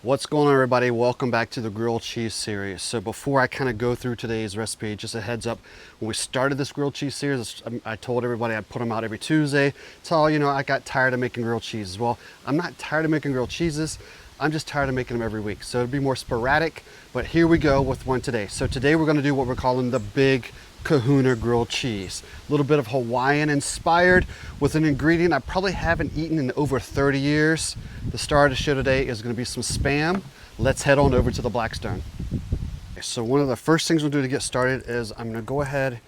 What's going on, everybody? Welcome back to the grilled cheese series. So before I kind of go through today's recipe, just a heads up, when we started this grilled cheese series, I told everybody I'd put them out every Tuesday. So, I got tired of making grilled cheeses. Well, I'm not tired of making grilled cheeses. I'm just tired of making them every week. So it'll be more sporadic, but here we go with one today. So today we're gonna do what we're calling the Big Kahuna Grilled Cheese. A little bit of Hawaiian-inspired with an ingredient I probably haven't eaten in over 30 years. The star of the show today is gonna be some Spam. Let's head on over to the Blackstone. So one of the first things we'll do to get started is I'm gonna go ahead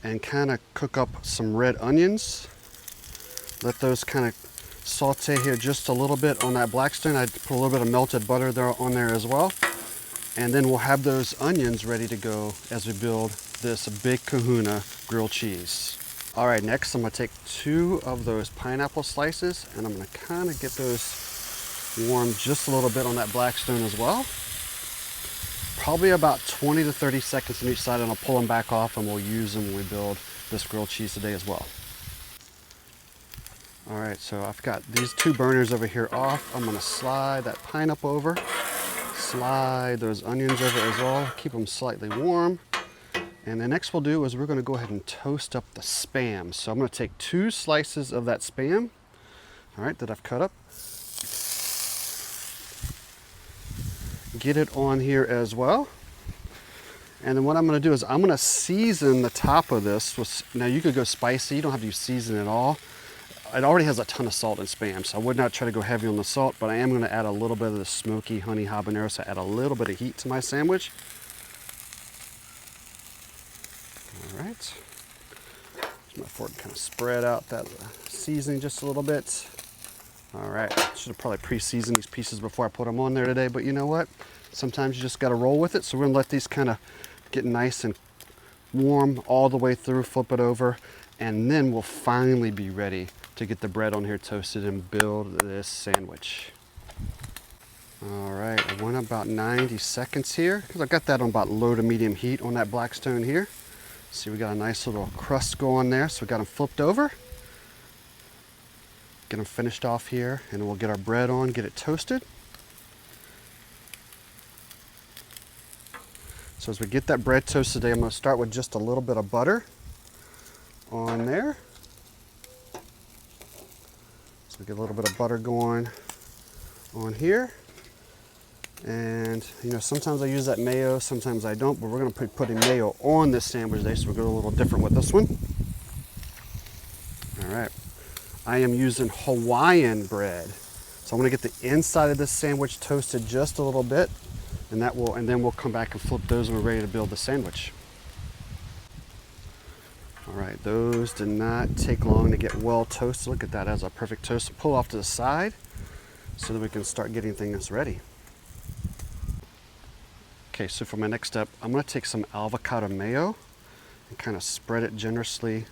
and kind of cook up some red onions. Let those kind of saute here just a little bit on that Blackstone. I put a little bit of melted butter there on there as well. And then we'll have those onions ready to go as we build this Big Kahuna Grilled Cheese. All right, next I'm gonna take 2 of those pineapple slices and I'm gonna kind of get those warm just a little bit on that Blackstone as well. Probably about 20 to 30 seconds on each side, and I'll pull them back off and we'll use them when we build this grilled cheese today as well. All right, so I've got these 2 burners over here off. I'm gonna slide that pineapple over, slide those onions over as well, keep them slightly warm. And the next we'll do is we're gonna go ahead and toast up the Spam. So I'm gonna take 2 slices of that Spam, all right, that I've cut up. Get it on here as well. And then what I'm gonna do is I'm gonna season the top of this with, now you could go spicy, you don't have to use season at all. It already has a ton of salt in Spam, so I would not try to go heavy on the salt, but I am gonna add a little bit of the smoky honey habanero, so add a little bit of heat to my sandwich. All right, use my fork to kind of spread out that seasoning just a little bit. All right, should have probably pre-seasoned these pieces before I put them on there today, but you know what? Sometimes you just gotta roll with it. So we're gonna let these kind of get nice and warm all the way through, flip it over, and then we'll finally be ready to get the bread on here toasted and build this sandwich. All right, I went about 90 seconds here because I got that on about low to medium heat on that Blackstone here. See, we got a nice little crust going there, so we got them flipped over. Get them finished off here, and we'll get our bread on, get it toasted. So as we get that bread toasted today, I'm gonna start with just a little bit of butter on there. So we get a little bit of butter going on here. And sometimes I use that mayo, sometimes I don't, but we're gonna be putting mayo on this sandwich today, so we're going a little different with this one. All right, I am using Hawaiian bread. So I'm gonna get the inside of this sandwich toasted just a little bit, and then we'll come back and flip those when we're ready to build the sandwich. All right, those did not take long to get well toasted. Look at that, as a perfect toast. Pull off to the side so that we can start getting things ready. Okay, so for my next step, I'm gonna take some avocado mayo and kind of spread it generously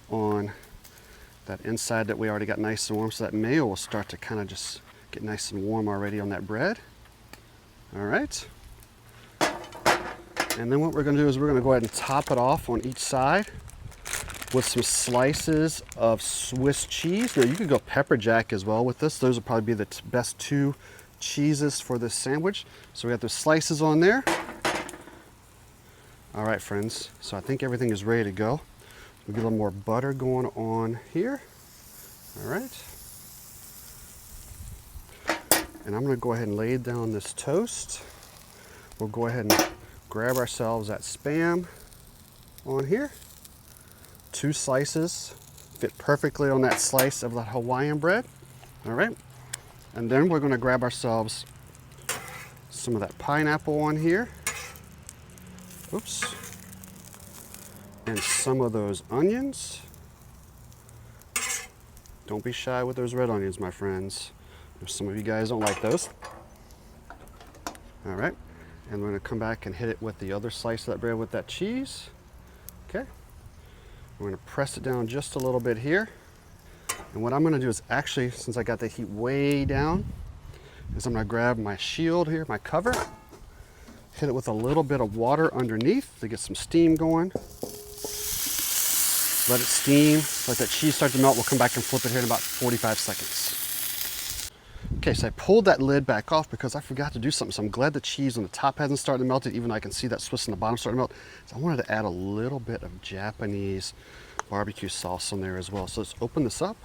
on that inside that we already got nice and warm, so that mayo will start to kind of just get nice and warm already on that bread. All right. And then what we're gonna do is we're gonna go ahead and top it off on each side with some slices of Swiss cheese. Now you could go pepper jack as well with this. Those will probably be the best 2 cheeses for this sandwich. So we got those slices on there. All right, friends, so I think everything is ready to go. We'll get a little more butter going on here. All right. And I'm gonna go ahead and lay down this toast. We'll go ahead and grab ourselves that Spam on here. 2 slices fit perfectly on that slice of the Hawaiian bread. All right. And then we're gonna grab ourselves some of that pineapple on here. Oops. And some of those onions. Don't be shy with those red onions, my friends. Some of you guys don't like those. All right. And we're gonna come back and hit it with the other slice of that bread with that cheese. Okay. We're gonna press it down just a little bit here. And what I'm gonna do is actually, since I got the heat way down, is I'm gonna grab my shield here, my cover, hit it with a little bit of water underneath to get some steam going. Let it steam, let that cheese start to melt. We'll come back and flip it here in about 45 seconds. Okay, so I pulled that lid back off because I forgot to do something. So I'm glad the cheese on the top hasn't started to melt, even though I can see that Swiss on the bottom starting to melt. So I wanted to add a little bit of Japanese barbecue sauce on there as well. So let's open this up.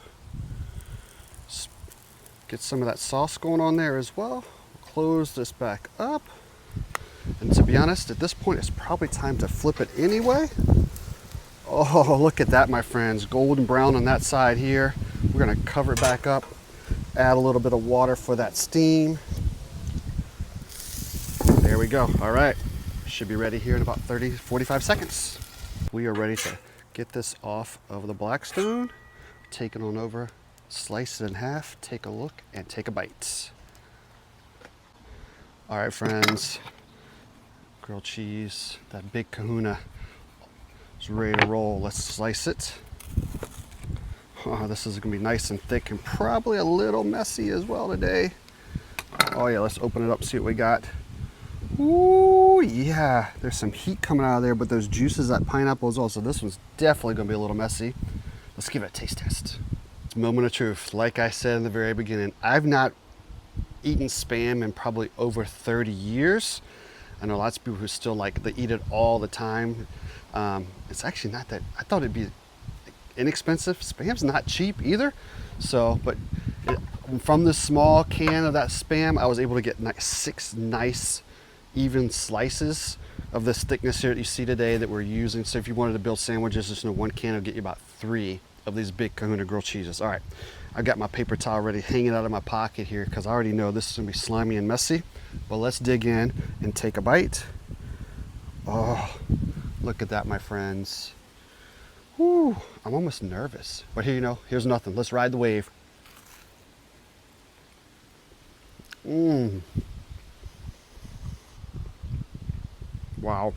Get some of that sauce going on there as well. Close this back up. And to be honest, at this point, it's probably time to flip it anyway. Oh, look at that, my friends. Golden brown on that side here. We're gonna cover it back up. Add a little bit of water for that steam. There we go. All right. Should be ready here in about 30, 45 seconds. We are ready to get this off of the Blackstone. Take it on over, slice it in half, take a look, and take a bite. All right, friends. Grilled cheese, that Big Kahuna is ready to roll. Let's slice it. Oh, this is gonna be nice and thick and probably a little messy as well today. Oh yeah, let's open it up, see what we got. Ooh, yeah, there's some heat coming out of there, but those juices, that pineapple as well, so this one's definitely gonna be a little messy. Let's give it a taste test. It's a moment of truth. Like I said in the very beginning, I've not eaten Spam in probably over 30 years. I know lots of people who still they eat it all the time. It's actually not that, I thought it'd be inexpensive. Spam's not cheap either. So, but from this small can of that Spam, I was able to get 6 nice even slices of this thickness here that you see today that we're using. So if you wanted to build sandwiches, just one can will get you about 3 of these Big Kahuna grilled cheeses. All right, I've got my paper towel ready hanging out of my pocket here because I already know this is gonna be slimy and messy. But let's dig in and take a bite. Oh, look at that, my friends. Whew, I'm almost nervous. But here, here's nothing. Let's ride the wave. Mmm. Wow.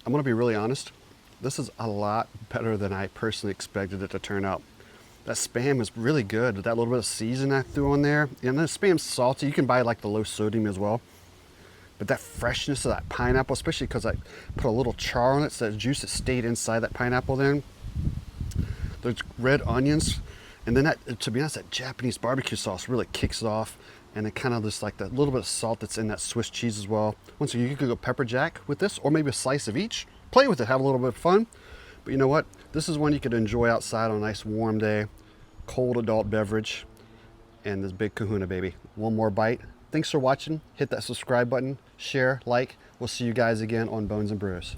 I'm gonna be really honest. This is a lot better than I personally expected it to turn out. That Spam is really good with that little bit of seasoning I threw on there. And the Spam's salty. You can buy the low sodium as well. But that freshness of that pineapple, especially because I put a little char on it, so that juice that stayed inside that pineapple then. Those red onions, and then that, to be honest, that Japanese barbecue sauce really kicks it off. And then kind of just that little bit of salt that's in that Swiss cheese as well. Once again, you could go pepper jack with this, or maybe a slice of each. Play with it, have a little bit of fun. But you know what? This is one you could enjoy outside on a nice warm day, cold adult beverage, and this Big Kahuna, baby. One more bite. Thanks for watching. Hit that subscribe button, share, like. We'll see you guys again on Bones and Brews.